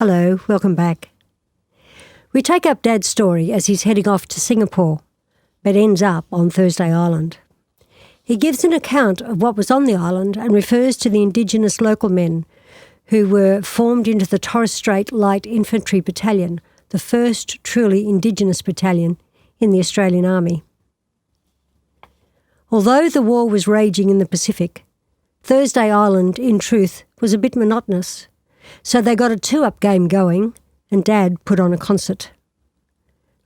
Hello, welcome back. We take up Dad's story as he's heading off to Singapore, but ends up on Thursday Island. He gives an account of what was on the island and refers to the Indigenous local men who were formed into the Torres Strait Light Infantry Battalion, the first truly Indigenous battalion in the Australian Army. Although the war was raging in the Pacific, Thursday Island, in truth, was a bit monotonous. So they got a two-up game going, and Dad put on a concert.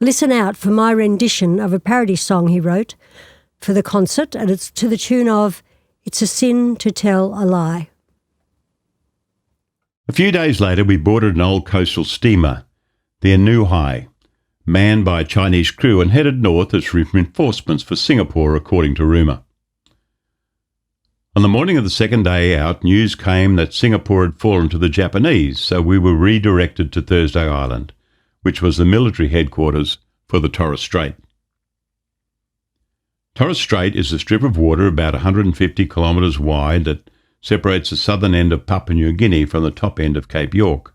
Listen out for my rendition of a parody song he wrote for the concert, and it's to the tune of "It's a Sin to Tell a Lie." A few days later, we boarded an old coastal steamer, the Anuhai, manned by a Chinese crew, and headed north as reinforcements for Singapore, according to rumour. On the morning of the second day out, news came that Singapore had fallen to the Japanese, so we were redirected to Thursday Island, which was the military headquarters for the Torres Strait. Torres Strait is a strip of water about 150 kilometres wide that separates the southern end of Papua New Guinea from the top end of Cape York.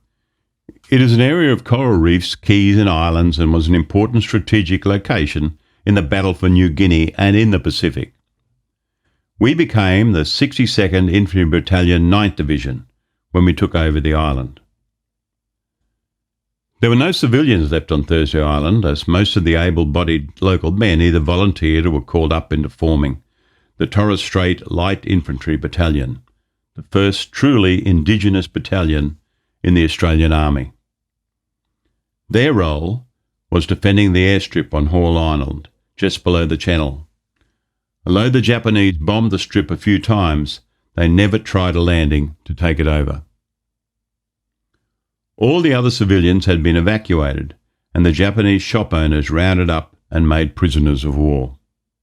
It is an area of coral reefs, keys and islands, and was an important strategic location in the battle for New Guinea and in the Pacific. We became the 62nd Infantry Battalion 9th Division when we took over the island. There were no civilians left on Thursday Island, as most of the able-bodied local men either volunteered or were called up into forming the Torres Strait Light Infantry Battalion, the first truly Indigenous battalion in the Australian Army. Their role was defending the airstrip on Hall Island, just below the channel. Although the Japanese bombed the strip a few times, they never tried a landing to take it over. All the other civilians had been evacuated, and the Japanese shop owners rounded up and made prisoners of war.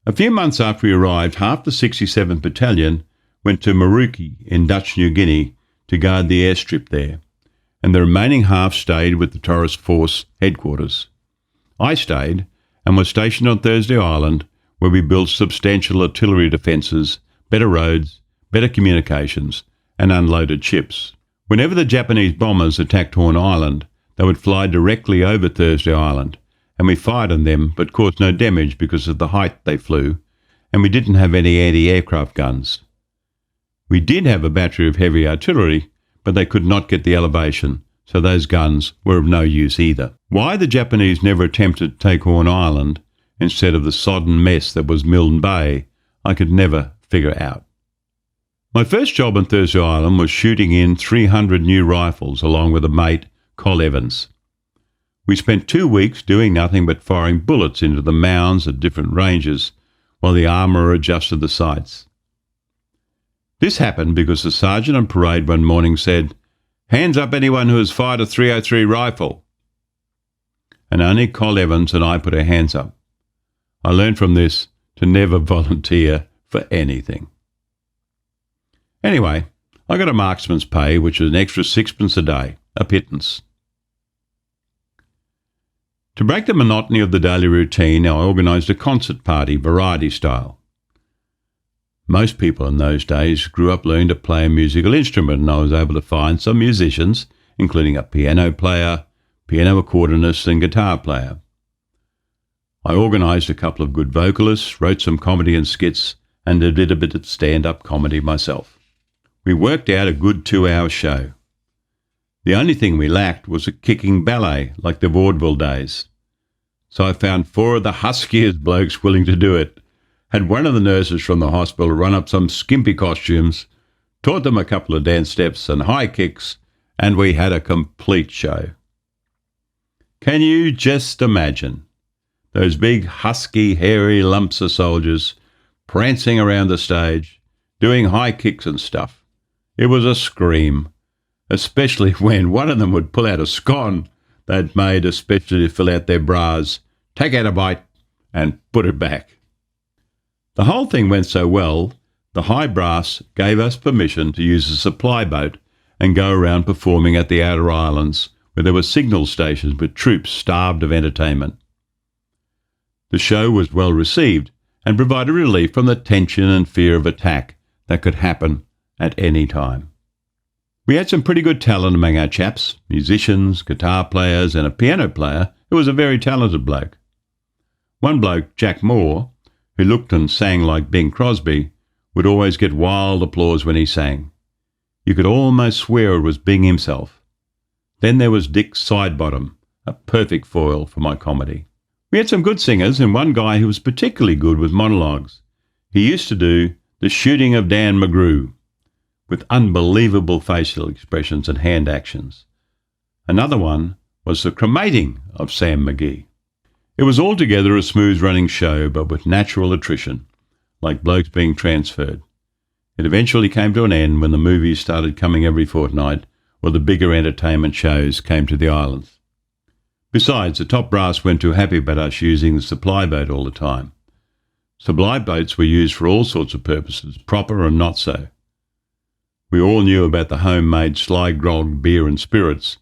A few months after we arrived, half the 67th Battalion went to Maruki in Dutch New Guinea to guard the airstrip there, and the remaining half stayed with the Torres Force headquarters. I stayed and was stationed on Thursday Island, where we built substantial artillery defences, better roads, better communications, and unloaded ships. Whenever the Japanese bombers attacked Horn Island, they would fly directly over Thursday Island, and we fired on them but caused no damage because of the height they flew, and we didn't have any anti-aircraft guns. We did have a battery of heavy artillery, but they could not get the elevation, so those guns were of no use either. Why the Japanese never attempted to take Horn Island instead of the sodden mess that was Milne Bay, I could never figure out. My first job on Thursday Island was shooting in 300 new rifles along with a mate, Col Evans. We spent 2 weeks doing nothing but firing bullets into the mounds at different ranges while the armourer adjusted the sights. This happened because the sergeant on parade one morning said, "Hands up anyone who has fired a 303 rifle." And only Col Evans and I put our hands up. I learned from this to never volunteer for anything. Anyway, I got a marksman's pay, which was an extra 6pence a day, a pittance. To break the monotony of the daily routine, I organised a concert party, variety style. Most people in those days grew up learning to play a musical instrument, and I was able to find some musicians, including a piano player, piano accordionist and guitar player. I organised a couple of good vocalists, wrote some comedy and skits, and did a bit of stand-up comedy myself. We worked out a good 2-hour show. The only thing we lacked was a kicking ballet, like the vaudeville days. So I found 4 of the huskiest blokes willing to do it, had one of the nurses from the hospital run up some skimpy costumes, taught them a couple of dance steps and high kicks, and we had a complete show. Can you just imagine those big, husky, hairy lumps of soldiers prancing around the stage, doing high kicks and stuff? It was a scream, especially when one of them would pull out a scone they'd made especially to fill out their bras, take out a bite, and put it back. The whole thing went so well, the high brass gave us permission to use a supply boat and go around performing at the outer islands, where there were signal stations with troops starved of entertainment. The show was well received and provided relief from the tension and fear of attack that could happen at any time. We had some pretty good talent among our chaps, musicians, guitar players and a piano player who was a very talented bloke. One bloke, Jack Moore, who looked and sang like Bing Crosby, would always get wild applause when he sang. You could almost swear it was Bing himself. Then there was Dick Sidebottom, a perfect foil for my comedy. We had some good singers and one guy who was particularly good with monologues. He used to do The Shooting of Dan McGrew, with unbelievable facial expressions and hand actions. Another one was The Cremating of Sam McGee. It was altogether a smooth-running show, but with natural attrition, like blokes being transferred. It eventually came to an end when the movies started coming every fortnight, or the bigger entertainment shows came to the islands. Besides, the top brass weren't too happy about us using the supply boat all the time. Supply boats were used for all sorts of purposes, proper and not so. We all knew about the homemade sly grog, beer and spirits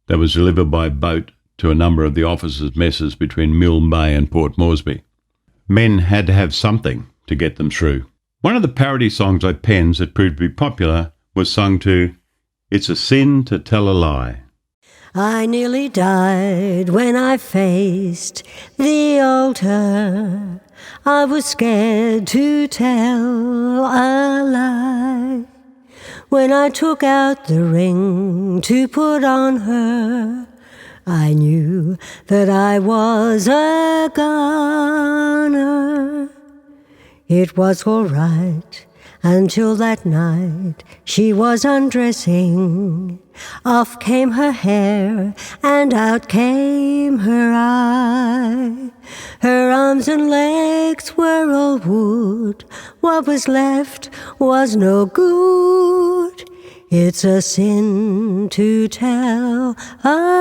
that was delivered by boat to a number of the officers' messes between Milne Bay and Port Moresby. Men had to have something to get them through. One of the parody songs I penned that proved to be popular was sung to It's a Sin to Tell a Lie. I nearly died when I faced the altar. I was scared to tell a lie. When I took out the ring to put on her, I knew that I was a goner. It was all right until that night she was undressing. Off came her hair and out came her eye. Her arms and legs were all wood. What was left was no good. It's a sin to tell a